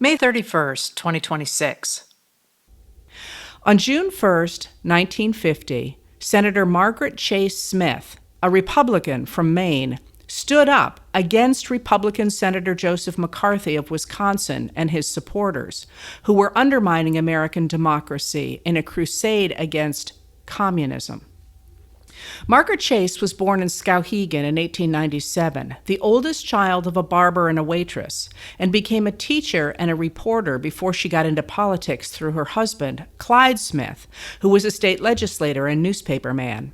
May 31st, 2026. On June 1st, 1950, Senator Margaret Chase Smith, a Republican from Maine, stood up against Republican Senator Joseph McCarthy of Wisconsin and his supporters, who were undermining American democracy in a crusade against communism. Margaret Chase was born in Skowhegan in 1897, the oldest child of a barber and a waitress, and became a teacher and a reporter before she got into politics through her husband, Clyde Smith, who was a state legislator and newspaperman.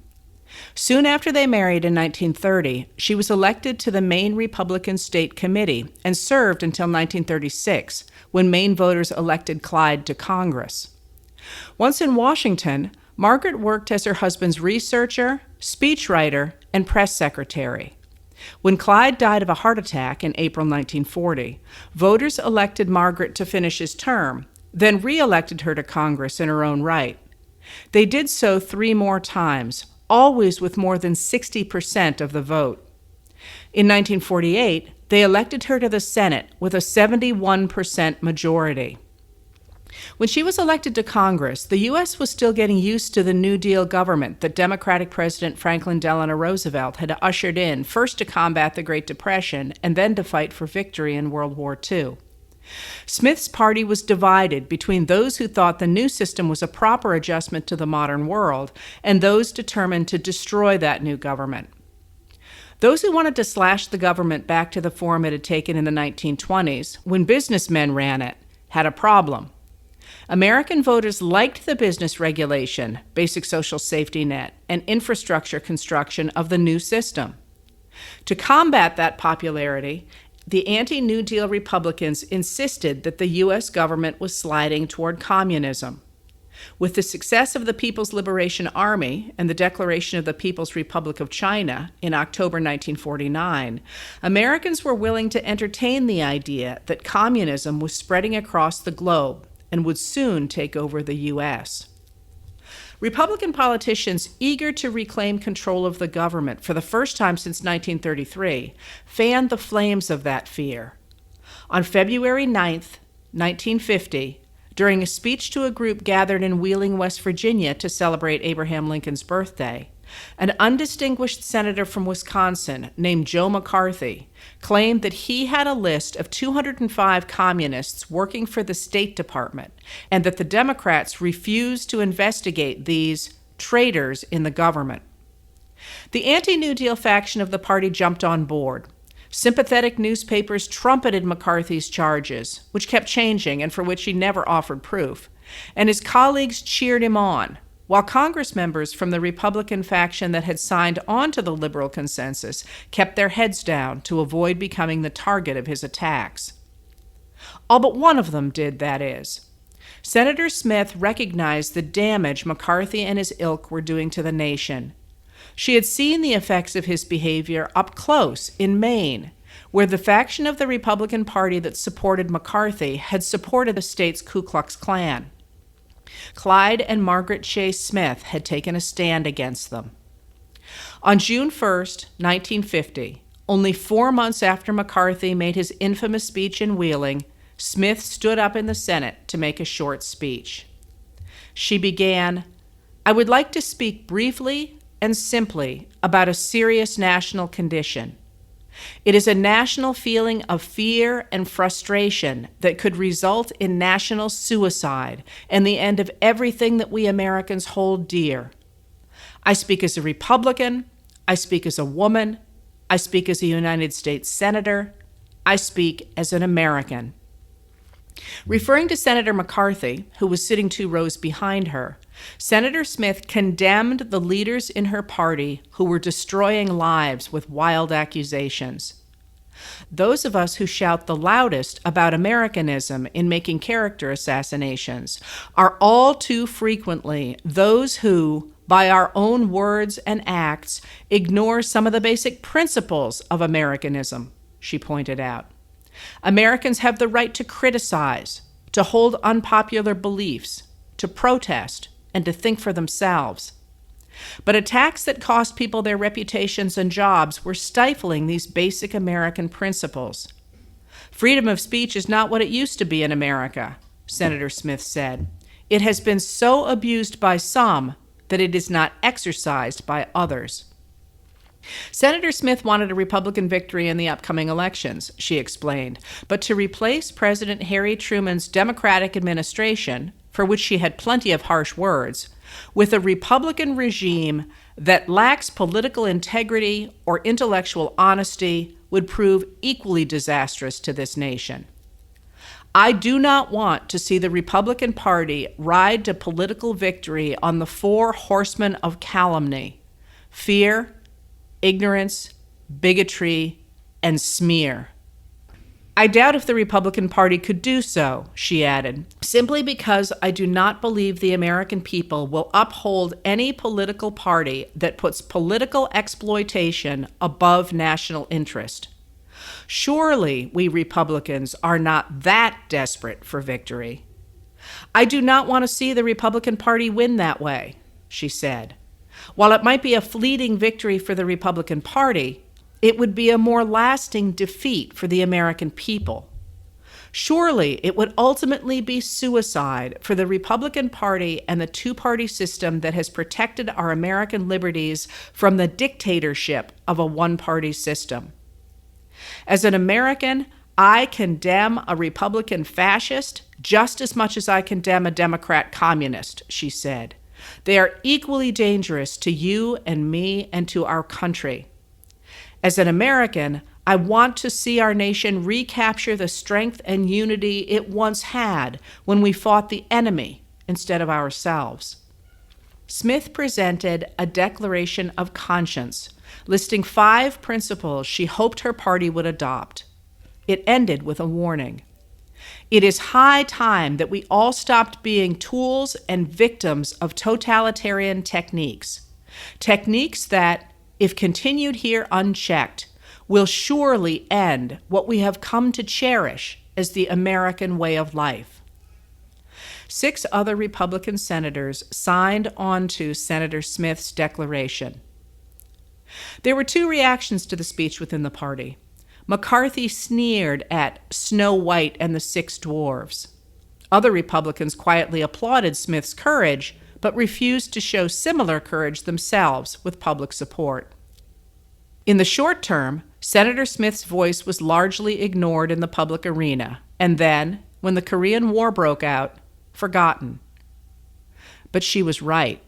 Soon after they married in 1930, she was elected to the Maine Republican State Committee and served until 1936, when Maine voters elected Clyde to Congress. Once in Washington, Margaret worked as her husband's researcher, speechwriter, and press secretary. When Clyde died of a heart attack in April 1940, voters elected Margaret to finish his term, then re-elected her to Congress in her own right. They did so 3 more times, always with more than 60% of the vote. In 1948, they elected her to the Senate with a 71% majority. When she was elected to Congress, the U.S. was still getting used to the New Deal government that Democratic President Franklin Delano Roosevelt had ushered in, first to combat the Great Depression and then to fight for victory in World War II. Smith's party was divided between those who thought the new system was a proper adjustment to the modern world and those determined to destroy that new government. Those who wanted to slash the government back to the form it had taken in the 1920s, when businessmen ran it, had a problem. American voters liked the business regulation, basic social safety net, and infrastructure construction of the new system. To combat that popularity, the anti-New Deal Republicans insisted that the U.S. government was sliding toward communism. With the success of the People's Liberation Army and the Declaration of the People's Republic of China in October 1949, Americans were willing to entertain the idea that communism was spreading across the globe and would soon take over the U.S. Republican politicians eager to reclaim control of the government for the first time since 1933 fanned the flames of that fear. On February 9, 1950, during a speech to a group gathered in Wheeling, West Virginia to celebrate Abraham Lincoln's birthday, an undistinguished senator from Wisconsin named Joe McCarthy claimed that he had a list of 205 communists working for the State Department and that the Democrats refused to investigate these traitors in the government. The anti-New Deal faction of the party jumped on board. Sympathetic newspapers trumpeted McCarthy's charges, which kept changing and for which he never offered proof, and his colleagues cheered him on, while Congress members from the Republican faction that had signed on to the liberal consensus kept their heads down to avoid becoming the target of his attacks. All but one of them did, that is. Senator Smith recognized the damage McCarthy and his ilk were doing to the nation. She had seen the effects of his behavior up close in Maine, where the faction of the Republican Party that supported McCarthy had supported the state's Ku Klux Klan. Clyde and Margaret Chase Smith had taken a stand against them. On June 1, 1950, only 4 months after McCarthy made his infamous speech in Wheeling, Smith stood up in the Senate to make a short speech. She began, "I would like to speak briefly and simply about a serious national condition. It is a national feeling of fear and frustration that could result in national suicide and the end of everything that we Americans hold dear. I speak as a Republican, I speak as a woman, I speak as a United States Senator, I speak as an American." Referring to Senator McCarthy, who was sitting 2 rows behind her, Senator Smith condemned the leaders in her party who were destroying lives with wild accusations. Those of us who shout the loudest about Americanism in making character assassinations are all too frequently those who, by our own words and acts, ignore some of the basic principles of Americanism, she pointed out. Americans have the right to criticize, to hold unpopular beliefs, to protest, and to think for themselves. But attacks that cost people their reputations and jobs were stifling these basic American principles. Freedom of speech is not what it used to be in America, Senator Smith said. It has been so abused by some that it is not exercised by others. Senator Smith wanted a Republican victory in the upcoming elections, she explained, but to replace President Harry Truman's Democratic administration, for which she had plenty of harsh words, with a Republican regime that lacks political integrity or intellectual honesty would prove equally disastrous to this nation. I do not want to see the Republican Party ride to political victory on the four horsemen of calumny: fear, ignorance, bigotry, and smear. I doubt if the Republican Party could do so, she added, simply because I do not believe the American people will uphold any political party that puts political exploitation above national interest. Surely we Republicans are not that desperate for victory. I do not want to see the Republican Party win that way, she said. While it might be a fleeting victory for the Republican Party, it would be a more lasting defeat for the American people. Surely it would ultimately be suicide for the Republican Party and the two-party system that has protected our American liberties from the dictatorship of a one-party system. As an American, I condemn a Republican fascist just as much as I condemn a Democrat communist, she said. They are equally dangerous to you and me and to our country. As an American, I want to see our nation recapture the strength and unity it once had when we fought the enemy instead of ourselves. Smith presented a declaration of conscience, listing 5 principles she hoped her party would adopt. It ended with a warning. It is high time that we all stopped being tools and victims of totalitarian techniques that, if continued here unchecked, will surely end what we have come to cherish as the American way of life. 6 other Republican senators signed on to Senator Smith's declaration. There were 2 reactions to the speech within the party. McCarthy sneered at Snow White and the 6 dwarves. Other Republicans quietly applauded Smith's courage, but refused to show similar courage themselves with public support. In the short term, Senator Smith's voice was largely ignored in the public arena, and then, when the Korean War broke out, forgotten. But she was right.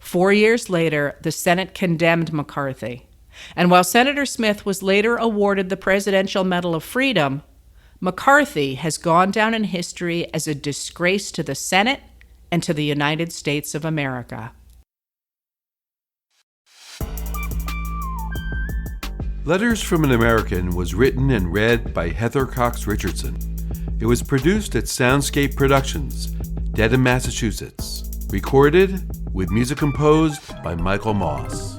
4 years later, the Senate condemned McCarthy. And while Senator Smith was later awarded the Presidential Medal of Freedom, McCarthy has gone down in history as a disgrace to the Senate and to the United States of America. Letters from an American was written and read by Heather Cox Richardson. It was produced at Soundscape Productions, Dedham, Massachusetts. Recorded with music composed by Michael Moss.